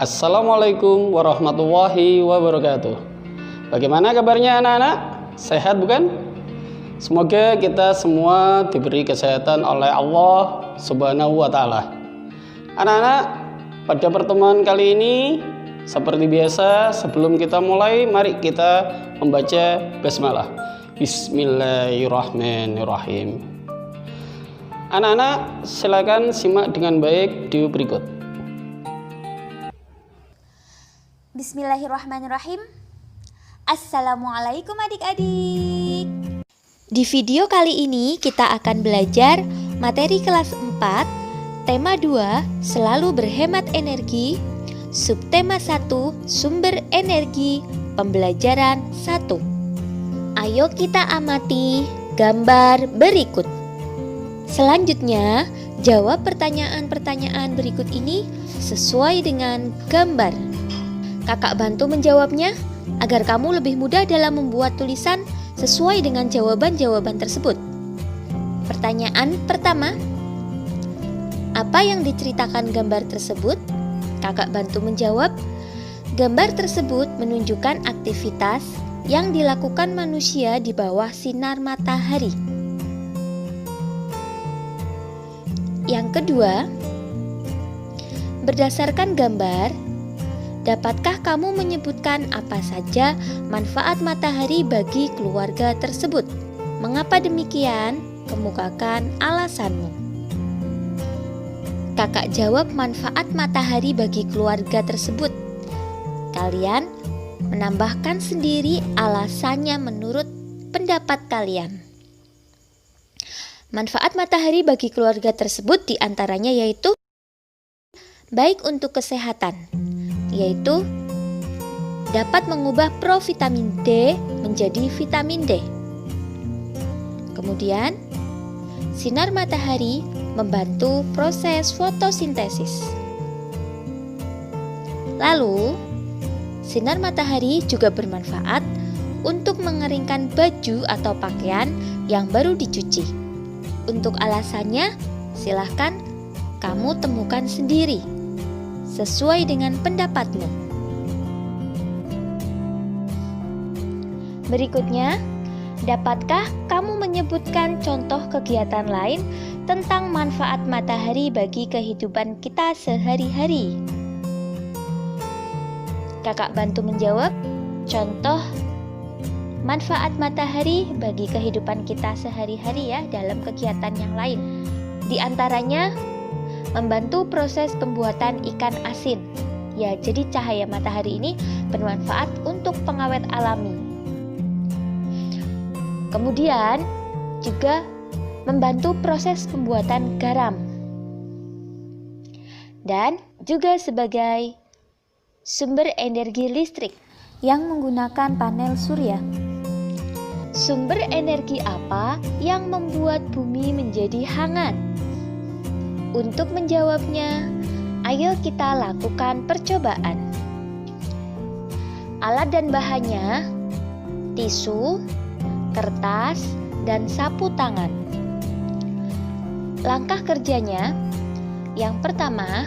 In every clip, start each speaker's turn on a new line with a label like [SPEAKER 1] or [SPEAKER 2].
[SPEAKER 1] Assalamualaikum warahmatullahi wabarakatuh. Bagaimana kabarnya anak-anak? Sehat bukan? Semoga kita semua diberi kesehatan oleh Allah Subhanahu wa Ta'ala. Anak-anak, pada pertemuan kali ini seperti biasa, sebelum kita mulai, mari kita membaca basmalah. Bismillahirrahmanirrahim. Anak-anak, silakan simak dengan baik video berikut.
[SPEAKER 2] Bismillahirrahmanirrahim. Assalamualaikum adik-adik. Di video kali ini kita akan belajar materi kelas 4, tema 2, selalu berhemat energi, subtema 1, sumber energi, pembelajaran 1. Ayo kita amati gambar berikut. Selanjutnya, jawab pertanyaan-pertanyaan berikut ini sesuai dengan gambar. Kakak bantu menjawabnya agar kamu lebih mudah dalam membuat tulisan sesuai dengan jawaban-jawaban tersebut. Pertanyaan pertama, apa yang diceritakan gambar tersebut? Kakak bantu menjawab. Gambar tersebut menunjukkan aktivitas yang dilakukan manusia di bawah sinar matahari. Yang kedua, berdasarkan gambar, dapatkah kamu menyebutkan apa saja manfaat matahari bagi keluarga tersebut? Mengapa demikian? Kemukakan alasanmu. Kakak jawab manfaat matahari bagi keluarga tersebut. Kalian menambahkan sendiri alasannya menurut pendapat kalian. Manfaat matahari bagi keluarga tersebut diantaranya yaitu baik untuk kesehatan, yaitu dapat mengubah provitamin D menjadi vitamin D. Kemudian, sinar matahari membantu proses fotosintesis. Lalu, sinar matahari juga bermanfaat untuk mengeringkan baju atau pakaian yang baru dicuci. Untuk alasannya, silahkan kamu temukan sendiri sesuai dengan pendapatmu. Berikutnya, dapatkah kamu menyebutkan contoh kegiatan lain tentang manfaat matahari bagi kehidupan kita sehari-hari? Kakak bantu menjawab. Contoh manfaat matahari bagi kehidupan kita sehari-hari ya dalam kegiatan yang lain. Di antaranya membantu proses pembuatan ikan asin. Ya, jadi cahaya matahari ini bermanfaat untuk pengawet alami. Kemudian juga membantu proses pembuatan garam. Dan juga sebagai sumber energi listrik yang menggunakan panel surya. Sumber energi apa yang membuat bumi menjadi hangat? Untuk menjawabnya, ayo kita lakukan percobaan. Alat dan bahannya, tisu, kertas, dan sapu tangan. Langkah kerjanya, yang pertama,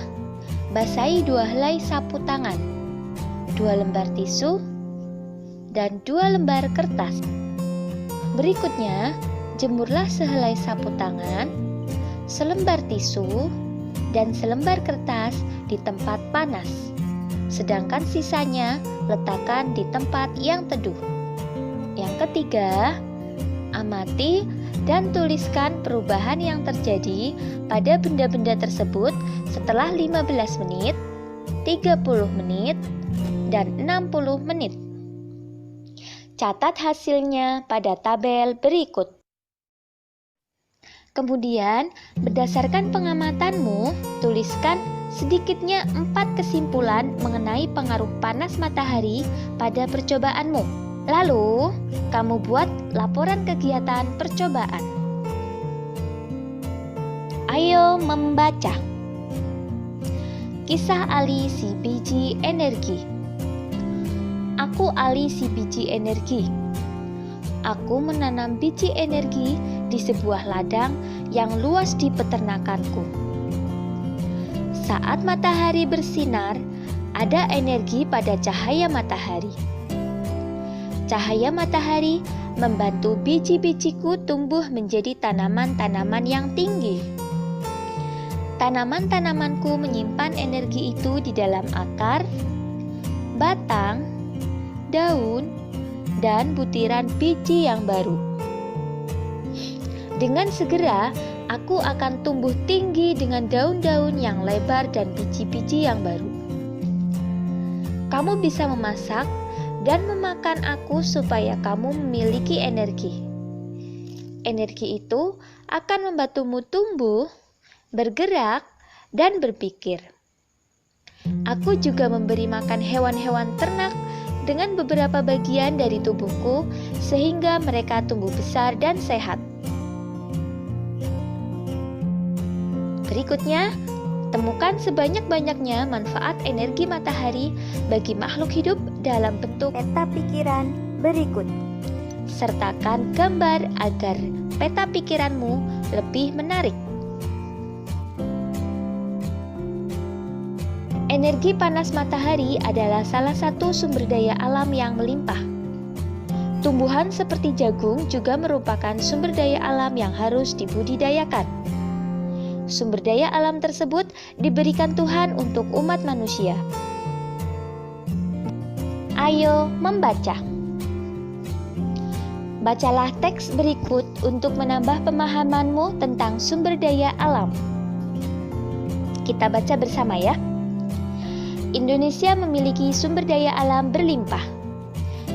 [SPEAKER 2] basahi 2 helai sapu tangan, 2 lembar tisu, dan 2 lembar kertas. Berikutnya, jemurlah sehelai sapu tangan, selembar tisu, dan selembar kertas di tempat panas. Sedangkan sisanya letakkan di tempat yang teduh. Yang ketiga, amati dan tuliskan perubahan yang terjadi pada benda-benda tersebut setelah 15 menit, 30 menit, dan 60 menit. Catat hasilnya pada tabel berikut. Kemudian, berdasarkan pengamatanmu, tuliskan sedikitnya 4 kesimpulan mengenai pengaruh panas matahari pada percobaanmu. Lalu, kamu buat laporan kegiatan percobaan. Ayo membaca. Kisah Ali si biji energi. Aku Ali si biji energi. Aku menanam biji energi di sebuah ladang yang luas di peternakanku. Saat matahari bersinar, ada energi pada cahaya matahari. Cahaya matahari membantu biji-bijiku tumbuh menjadi tanaman-tanaman yang tinggi. Tanaman-tanamanku menyimpan energi itu di dalam akar, batang, daun, dan butiran biji yang baru. Dengan segera, aku akan tumbuh tinggi dengan daun-daun yang lebar dan biji-biji yang baru. Kamu bisa memasak dan memakan aku supaya kamu memiliki energi. Energi itu akan membantumu tumbuh, bergerak, dan berpikir. Aku juga memberi makan hewan-hewan ternak dengan beberapa bagian dari tubuhku sehingga mereka tumbuh besar dan sehat. Berikutnya, temukan sebanyak-banyaknya manfaat energi matahari bagi makhluk hidup dalam bentuk peta pikiran berikut. Sertakan gambar agar peta pikiranmu lebih menarik. Energi panas matahari adalah salah satu sumber daya alam yang melimpah. Tumbuhan seperti jagung juga merupakan sumber daya alam yang harus dibudidayakan. Sumber daya alam tersebut diberikan Tuhan untuk umat manusia. Ayo membaca. Bacalah teks berikut untuk menambah pemahamanmu tentang sumber daya alam. Kita baca bersama ya. Indonesia memiliki sumber daya alam berlimpah.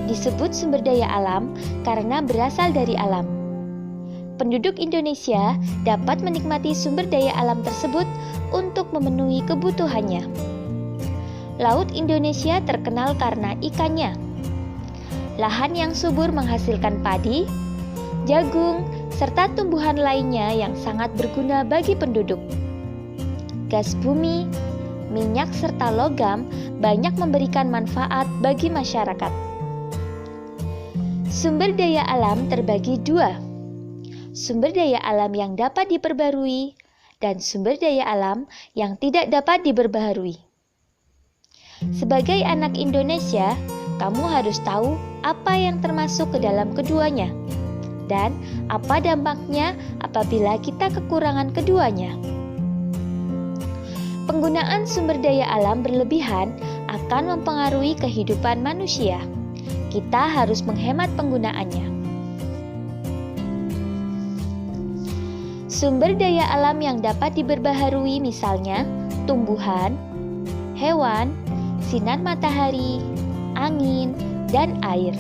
[SPEAKER 2] Disebut sumber daya alam karena berasal dari alam. Penduduk Indonesia dapat menikmati sumber daya alam tersebut untuk memenuhi kebutuhannya. Laut Indonesia terkenal karena ikannya. Lahan yang subur menghasilkan padi, jagung, serta tumbuhan lainnya yang sangat berguna bagi penduduk. Gas bumi, minyak serta logam banyak memberikan manfaat bagi masyarakat. Sumber daya alam terbagi dua. Sumber daya alam yang dapat diperbarui dan sumber daya alam yang tidak dapat diperbaharui. Sebagai anak Indonesia, kamu harus tahu apa yang termasuk ke dalam keduanya dan apa dampaknya apabila kita kekurangan keduanya. Penggunaan sumber daya alam berlebihan akan mempengaruhi kehidupan manusia. Kita harus menghemat penggunaannya. Sumber daya alam yang dapat diperbaharui misalnya tumbuhan, hewan, sinar matahari, angin, dan air.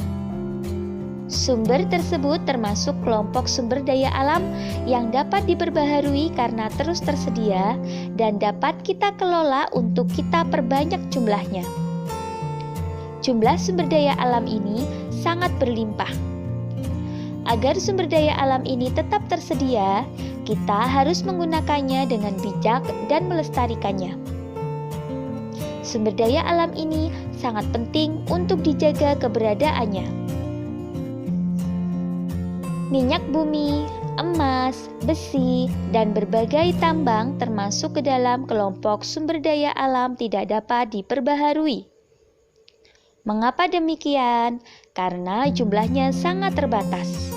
[SPEAKER 2] Sumber tersebut termasuk kelompok sumber daya alam yang dapat diperbaharui karena terus tersedia dan dapat kita kelola untuk kita perbanyak jumlahnya. Jumlah sumber daya alam ini sangat berlimpah. Agar sumber daya alam ini tetap tersedia, kita harus menggunakannya dengan bijak dan melestarikannya. Sumber daya alam ini sangat penting untuk dijaga keberadaannya. Minyak bumi, emas, besi, dan berbagai tambang termasuk ke dalam kelompok sumber daya alam tidak dapat diperbaharui. Mengapa demikian? Karena jumlahnya sangat terbatas.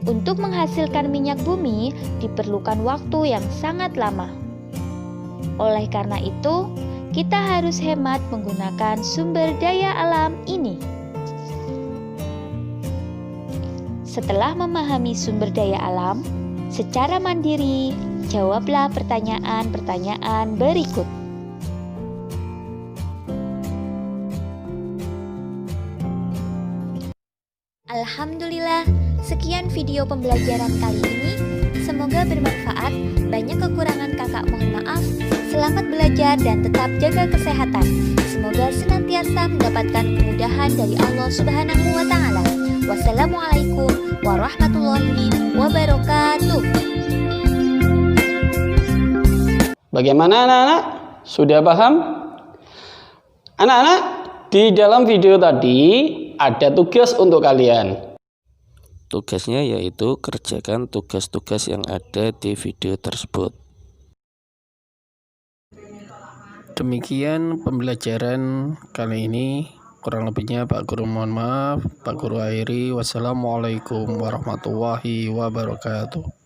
[SPEAKER 2] Untuk menghasilkan minyak bumi diperlukan waktu yang sangat lama. Oleh karena itu, kita harus hemat menggunakan sumber daya alam ini. Setelah memahami sumber daya alam, secara mandiri, jawablah pertanyaan-pertanyaan berikut. Alhamdulillah, sekian video pembelajaran kali ini. Semoga bermanfaat. Banyak kekurangan kakak mohon maaf. Selamat belajar dan tetap jaga kesehatan. Semoga senantiasa mendapatkan kemudahan dari Allah Subhanahu wa Ta'ala. Wassalamualaikum warahmatullahi wabarakatuh.
[SPEAKER 1] Bagaimana anak-anak? Sudah paham? Anak-anak, di dalam video tadi ada tugas untuk kalian.
[SPEAKER 3] Tugasnya yaitu kerjakan tugas-tugas yang ada di video tersebut.
[SPEAKER 1] Demikian pembelajaran kali ini. Kurang lebihnya Pak Guru mohon maaf. Pak Guru akhiri. Wassalamualaikum warahmatullahi wabarakatuh.